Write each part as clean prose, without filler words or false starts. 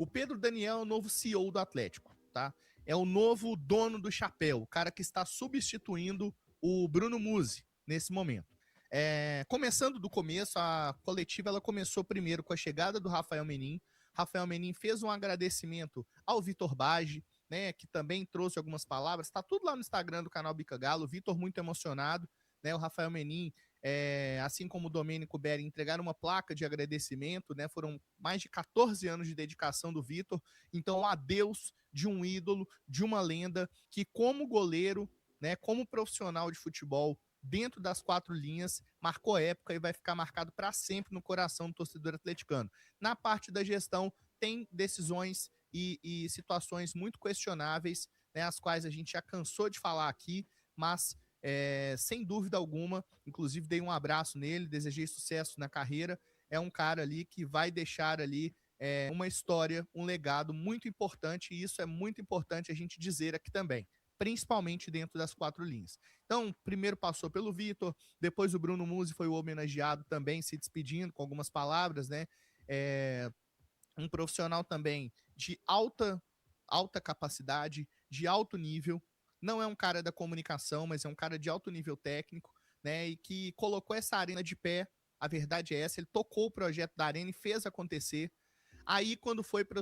O Pedro Daniel é o novo CEO do Atlético, tá? É o novo dono do chapéu, o cara que está substituindo o Bruno Musi nesse momento. Começando do começo, a coletiva ela começou primeiro com a chegada do Rafael Menin. Rafael Menin fez um agradecimento ao Vitor Bage, né, que também trouxe algumas palavras. Está tudo lá no Instagram do canal Bica Galo. O Vitor muito emocionado, né? O Rafael Menin, assim como o Domênico Berri, entregaram uma placa de agradecimento, né? Foram mais de 14 anos de dedicação do Vitor. Então, um adeus de um ídolo, de uma lenda que, como goleiro, né, como profissional de futebol, dentro das quatro linhas, marcou época e vai ficar marcado para sempre no coração do torcedor atleticano. Na parte da gestão, tem decisões e situações muito questionáveis, né, as quais a gente já cansou de falar aqui, mas sem dúvida alguma, inclusive dei um abraço nele, desejei sucesso na carreira. É um cara ali que vai deixar ali uma história, um legado muito importante, e isso é muito importante a gente dizer aqui também, principalmente dentro das quatro linhas. Então, primeiro passou pelo Vitor, depois o Bruno Musi foi o homenageado também, se despedindo com algumas palavras, né? Um profissional também de alta capacidade, de alto nível. Não é um cara da comunicação, mas é um cara de alto nível técnico, né? E que colocou essa arena de pé. A verdade é essa, ele tocou o projeto da arena e fez acontecer. Aí, quando foi para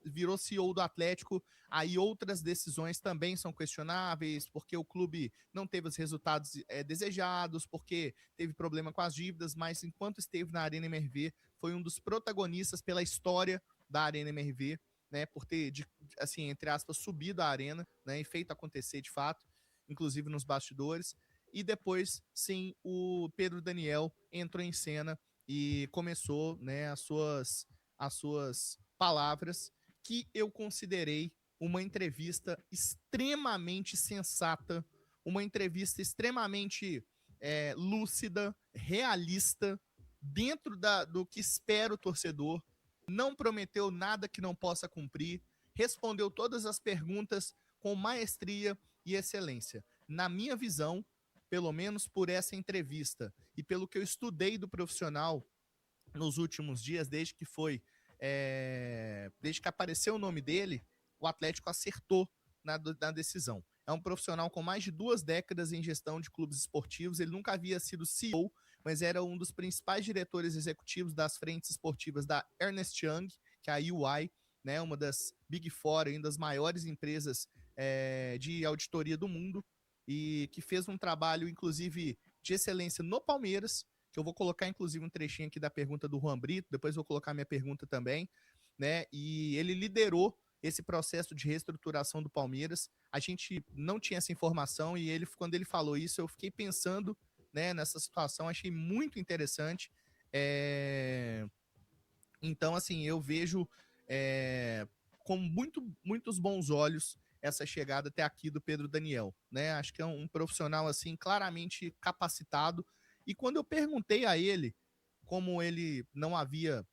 virou CEO do Atlético, aí outras decisões também são questionáveis, porque o clube não teve os resultados desejados, porque teve problema com as dívidas, mas enquanto esteve na Arena MRV, foi um dos protagonistas pela história da Arena MRV, né, por ter, assim, entre aspas, subido a arena, né, e feito acontecer de fato, inclusive nos bastidores. E depois, sim, o Pedro Daniel entrou em cena e começou, né, as suas palavras, que eu considerei uma entrevista extremamente sensata, uma entrevista extremamente lúcida, realista, dentro do que espera o torcedor. Não prometeu nada que não possa cumprir, respondeu todas as perguntas com maestria e excelência. Na minha visão, pelo menos por essa entrevista e pelo que eu estudei do profissional nos últimos dias, desde que apareceu o nome dele, o Atlético acertou na decisão. É um profissional com mais de 2 décadas em gestão de clubes esportivos. Ele nunca havia sido CEO, mas era um dos principais diretores executivos das frentes esportivas da Ernst Young, que é a UI, né, uma das Big Four, uma das maiores empresas de auditoria do mundo, e que fez um trabalho, inclusive, de excelência no Palmeiras, que eu vou colocar, inclusive, um trechinho aqui da pergunta do Juan Brito, depois vou colocar minha pergunta também, né? E ele liderou esse processo de reestruturação do Palmeiras. A gente não tinha essa informação e quando ele falou isso, eu fiquei pensando, né, nessa situação, achei muito interessante. Então, assim, eu vejo com muitos bons olhos essa chegada até aqui do Pedro Daniel, né? Acho que é um profissional, assim, claramente capacitado. E quando eu perguntei a ele como ele não havia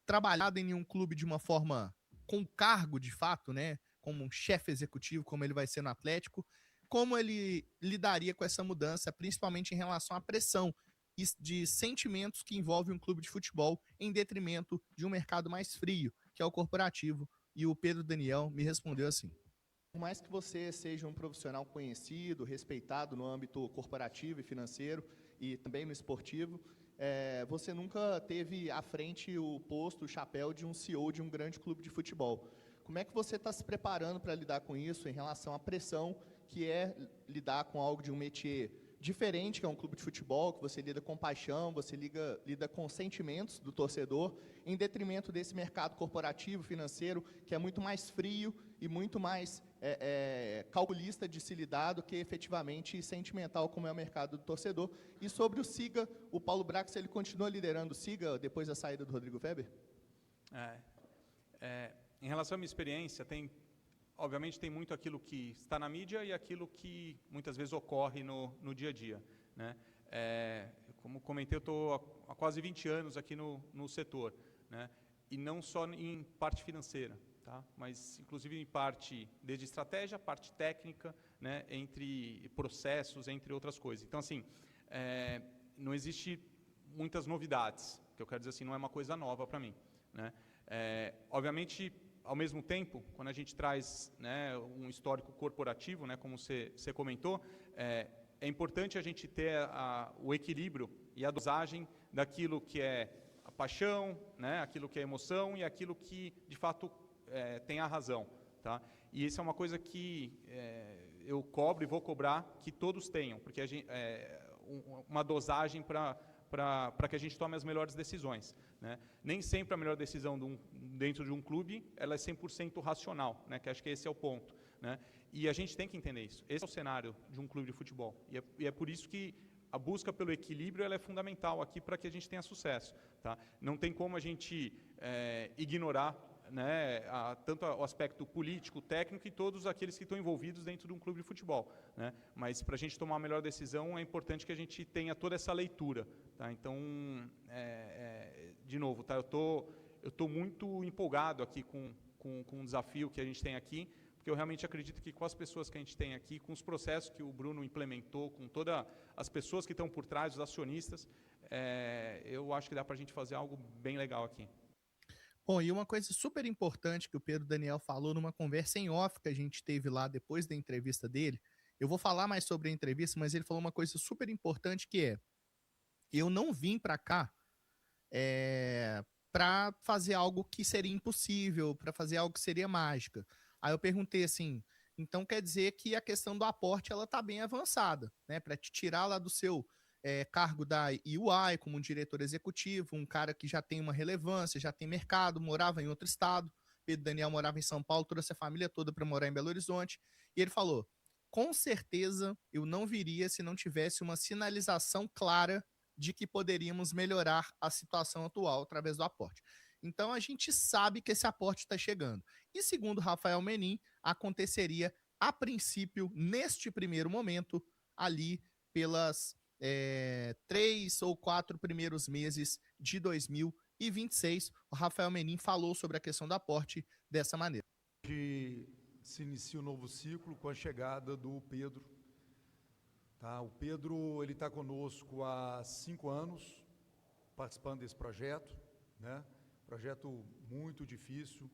trabalhado em nenhum clube de uma forma com cargo de fato, né? Como um chefe executivo, como ele vai ser no Atlético, como ele lidaria com essa mudança, principalmente em relação à pressão de sentimentos que envolvem um clube de futebol em detrimento de um mercado mais frio, que é o corporativo. E o Pedro Daniel me respondeu assim: por mais que você seja um profissional conhecido, respeitado no âmbito corporativo e financeiro e também no esportivo, você nunca teve à frente o posto, o chapéu de um CEO de um grande clube de futebol. Como é que você está se preparando para lidar com isso em relação à pressão que é lidar com algo de um métier diferente, que é um clube de futebol, que você lida com paixão, você lida com sentimentos do torcedor, em detrimento desse mercado corporativo, financeiro, que é muito mais frio e muito mais calculista de se lidar do que efetivamente sentimental, como é o mercado do torcedor. E sobre o Siga, o Paulo Brax, ele continua liderando o Siga depois da saída do Rodrigo Weber? Em relação à minha experiência, obviamente tem muito aquilo que está na mídia e aquilo que muitas vezes ocorre no dia a dia, né? Como comentei, eu estou há quase 20 anos aqui no setor, né? E não só em parte financeira, tá? Mas inclusive em parte desde estratégia, parte técnica, né? Entre processos, entre outras coisas. Então, assim, não existe muitas novidades, que eu quero dizer assim, não é uma coisa nova para mim, né? Obviamente, ao mesmo tempo, quando a gente traz, né, um histórico corporativo, né, como você comentou, é importante a gente ter o equilíbrio e a dosagem daquilo que é a paixão, né, aquilo que é emoção e aquilo que, de fato, tem a razão. Tá? E isso é uma coisa que eu cobro e vou cobrar que todos tenham, porque uma dosagem para que a gente tome as melhores decisões. Né? Nem sempre a melhor decisão dentro de um clube ela é 100% racional, né? Que acho que esse é o ponto. Né? E a gente tem que entender isso. Esse é o cenário de um clube de futebol. E é por isso que a busca pelo equilíbrio ela é fundamental aqui para que a gente tenha sucesso. Tá? Não tem como a gente ignorar, né, tanto o aspecto político, técnico e todos aqueles que estão envolvidos dentro de um clube de futebol. Né? Mas para a gente tomar a melhor decisão é importante que a gente tenha toda essa leitura. Tá? Então, de novo, tá? Eu tô muito empolgado aqui com o desafio que a gente tem aqui, porque eu realmente acredito que com as pessoas que a gente tem aqui, com os processos que o Bruno implementou, com todas as pessoas que estão por trás, os acionistas, eu acho que dá para a gente fazer algo bem legal aqui. Bom, e uma coisa super importante que o Pedro Daniel falou numa conversa em off que a gente teve lá depois da entrevista dele, eu vou falar mais sobre a entrevista, mas ele falou uma coisa super importante que eu não vim para cá para fazer algo que seria impossível, para fazer algo que seria mágica. Aí eu perguntei assim, então quer dizer que a questão do aporte ela está bem avançada, né? Para te tirar lá do seu cargo da UI como um diretor executivo, um cara que já tem uma relevância, já tem mercado, morava em outro estado. Pedro Daniel morava em São Paulo, trouxe a família toda para morar em Belo Horizonte. E ele falou: com certeza eu não viria se não tivesse uma sinalização clara de que poderíamos melhorar a situação atual através do aporte. Então a gente sabe que esse aporte está chegando. E segundo Rafael Menin, aconteceria a princípio, neste primeiro momento, ali pelas 3 ou 4 primeiros meses de 2026. O Rafael Menin falou sobre a questão do aporte dessa maneira. Se inicia um novo ciclo com a chegada do Pedro. Tá? O Pedro está conosco há 5 anos, participando desse projeto, né? Projeto muito difícil.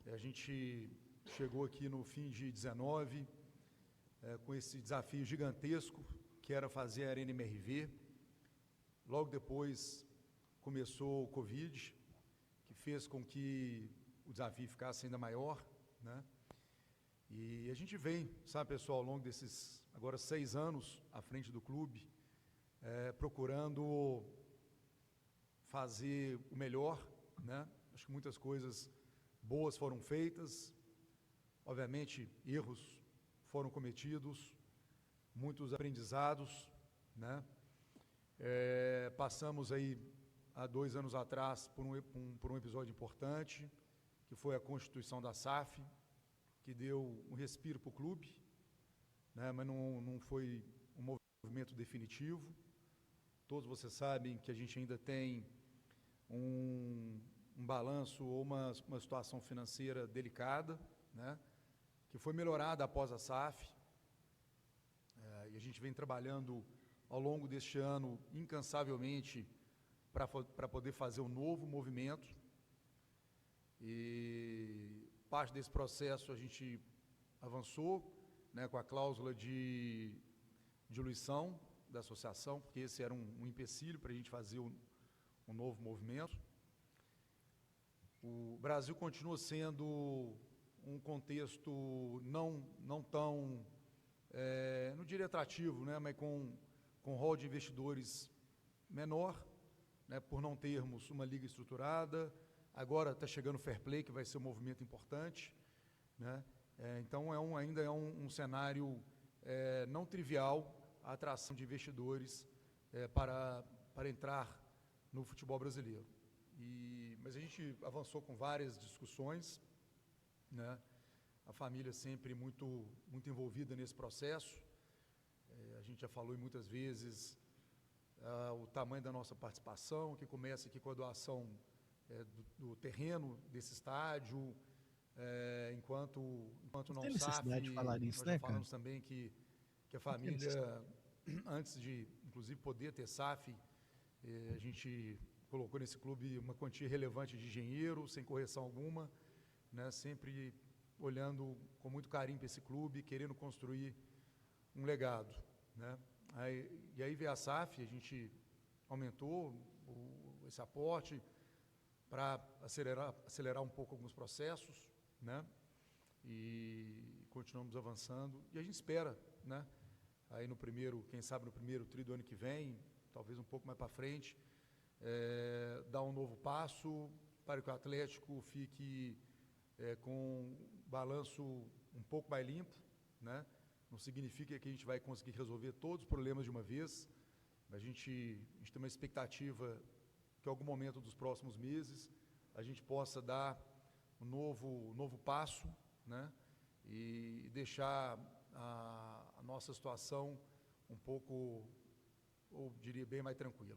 A gente chegou aqui no fim de 19, com esse desafio gigantesco, que era fazer a Arena MRV. Logo depois começou o Covid, que fez com que o desafio ficasse ainda maior, né? E a gente vem, sabe, pessoal, ao longo desses, agora 6 anos à frente do clube, procurando fazer o melhor, né? Acho que muitas coisas boas foram feitas, obviamente erros foram cometidos, muitos aprendizados, né? Passamos aí, há 2 anos atrás, por um episódio importante, que foi a constituição da SAF, que deu um respiro para o clube, né? Mas não foi um movimento definitivo. Todos vocês sabem que a gente ainda tem um balanço ou uma situação financeira delicada, né? Que foi melhorada após a SAF. E a gente vem trabalhando ao longo deste ano incansavelmente para poder fazer um novo movimento. E parte desse processo a gente avançou, né, com a cláusula de diluição da associação, porque esse era um empecilho para a gente fazer um novo movimento. O Brasil continua sendo um contexto não tão, não diria atrativo, né, mas com rol de investidores menor, né, por não termos uma liga estruturada. Agora está chegando o Fair Play, que vai ser um movimento importante, né? Então ainda é um cenário não trivial a atração de investidores para entrar no futebol brasileiro. Mas a gente avançou com várias discussões, né? A família sempre muito envolvida nesse processo. A gente já falou muitas vezes o tamanho da nossa participação, que começa aqui com a doação do terreno desse estádio, enquanto não Tem SAF, necessidade de falar isso, nós né, já cara? falamos também que a família, antes de, inclusive, poder ter SAF, a gente colocou nesse clube uma quantia relevante de dinheiro, sem correção alguma, né? Sempre olhando com muito carinho para esse clube, querendo construir um legado, né? E aí veio a SAF, a gente aumentou esse aporte para acelerar um pouco alguns processos, né? E continuamos avançando. E a gente espera, né? Aí no primeiro, quem sabe no primeiro tri do ano que vem, talvez um pouco mais para frente, dar um novo passo para que o Atlético fique com um balanço um pouco mais limpo, né? Não significa que a gente vai conseguir resolver todos os problemas de uma vez. A gente tem uma expectativa que em algum momento dos próximos meses a gente possa dar um novo passo, né? E deixar a nossa situação um pouco, eu diria, bem mais tranquila.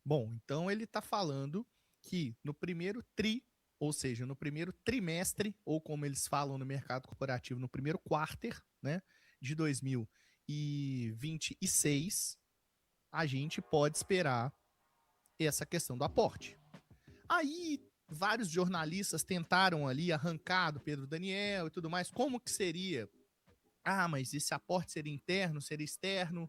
Bom, então ele está falando que no primeiro tri, ou seja, no primeiro trimestre, ou como eles falam no mercado corporativo, no primeiro quarter, né, de 2026, a gente pode esperar essa questão do aporte. Aí vários jornalistas tentaram ali arrancar do Pedro Daniel e tudo mais, como que seria? Ah, mas esse aporte seria interno, seria externo?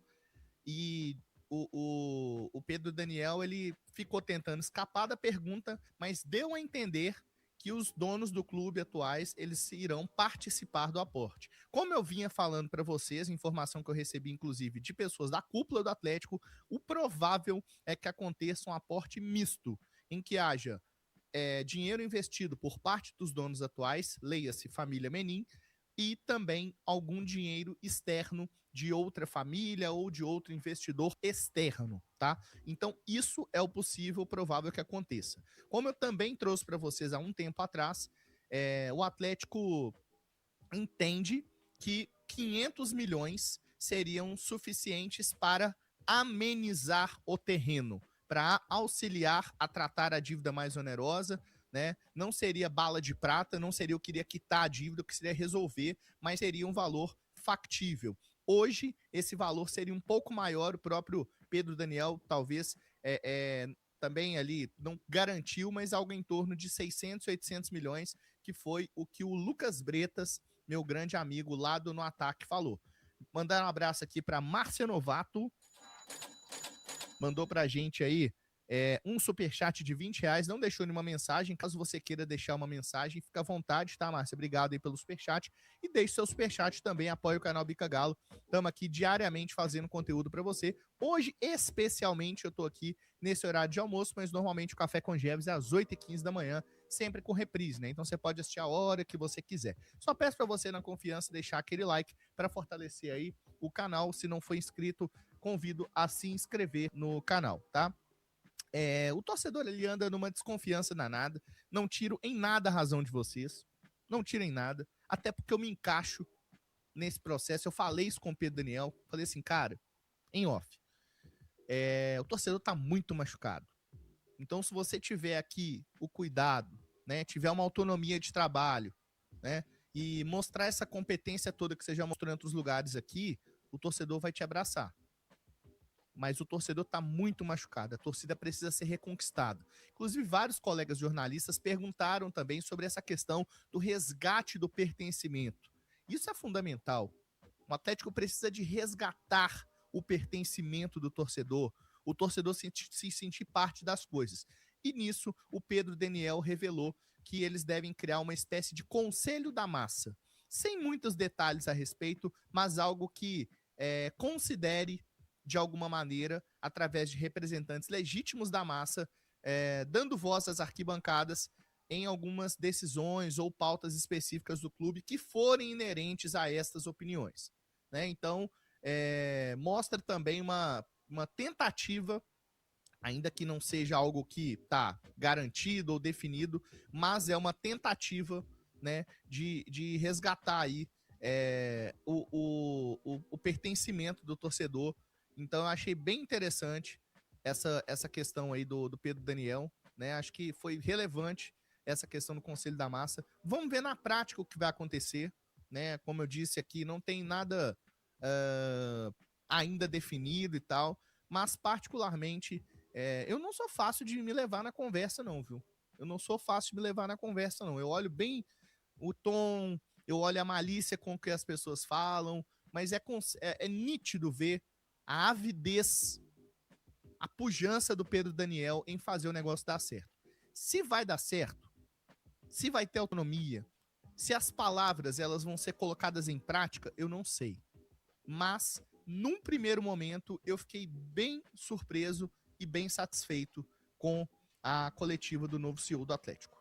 E o Pedro Daniel, ele ficou tentando escapar da pergunta, mas deu a entender que os donos do clube atuais, eles irão participar do aporte. Como eu vinha falando para vocês, informação que eu recebi inclusive de pessoas da cúpula do Atlético, o provável é que aconteça um aporte misto, em que haja dinheiro investido por parte dos donos atuais, leia-se família Menin, e também algum dinheiro externo de outra família ou de outro investidor externo, tá? Então, isso é o possível, provável que aconteça. Como eu também trouxe para vocês há um tempo atrás, o Atlético entende que 500 milhões seriam suficientes para amenizar o terreno, para auxiliar a tratar a dívida mais onerosa, né? Não seria bala de prata, não seria o que iria quitar a dívida, o que seria resolver, mas seria um valor factível. Hoje, esse valor seria um pouco maior, o próprio Pedro Daniel talvez também ali não garantiu, mas algo em torno de 600, 800 milhões, que foi o que o Lucas Bretas, meu grande amigo lá do No Ataque, falou. Mandar um abraço aqui para Márcia Novato, mandou pra gente aí um superchat de R$20, não deixou nenhuma mensagem. Caso você queira deixar uma mensagem, fica à vontade, tá, Márcia? Obrigado aí pelo superchat. E deixe seu superchat também, apoie o canal Bica Galo. Estamos aqui diariamente fazendo conteúdo para você. Hoje, especialmente, eu tô aqui nesse horário de almoço, mas normalmente o Café com Jeves é às 8h15 da manhã, sempre com reprise, né? Então você pode assistir a hora que você quiser. Só peço para você, na confiança, deixar aquele like para fortalecer aí o canal. Se não for inscrito, convido a se inscrever no canal, tá? O torcedor, ele anda numa desconfiança danada. Não tiro em nada a razão de vocês. Não tiro em nada. Até porque eu me encaixo nesse processo. Eu falei isso com o Pedro Daniel. Falei assim, cara, em off. O torcedor tá muito machucado. Então, se você tiver aqui o cuidado, né, tiver uma autonomia de trabalho, né, e mostrar essa competência toda que você já mostrou em outros lugares aqui, o torcedor vai te abraçar. Mas o torcedor está muito machucado, a torcida precisa ser reconquistada. Inclusive, vários colegas jornalistas perguntaram também sobre essa questão do resgate do pertencimento. Isso é fundamental. O Atlético precisa de resgatar o pertencimento do torcedor, o torcedor se sentir parte das coisas. E nisso, o Pedro Daniel revelou que eles devem criar uma espécie de conselho da massa, sem muitos detalhes a respeito, mas algo que considere de alguma maneira, através de representantes legítimos da massa, dando voz às arquibancadas em algumas decisões ou pautas específicas do clube que forem inerentes a estas opiniões, né? Então, mostra também uma tentativa, ainda que não seja algo que está garantido ou definido, mas é uma tentativa, né, de resgatar aí o pertencimento do torcedor. Então eu achei bem interessante essa questão aí do Pedro Daniel, né? Acho que foi relevante essa questão do Conselho da Massa. Vamos ver na prática o que vai acontecer, né? Como eu disse aqui, não tem nada ainda definido e tal, mas particularmente Eu não sou fácil de me levar na conversa, não, viu? Eu não sou fácil de me levar na conversa, não. Eu olho bem o tom, eu olho a malícia com que as pessoas falam, mas é nítido ver a avidez, a pujança do Pedro Daniel em fazer o negócio dar certo. Se vai dar certo, se vai ter autonomia, se as palavras elas vão ser colocadas em prática, eu não sei. Mas, num primeiro momento, eu fiquei bem surpreso e bem satisfeito com a coletiva do novo CEO do Atlético.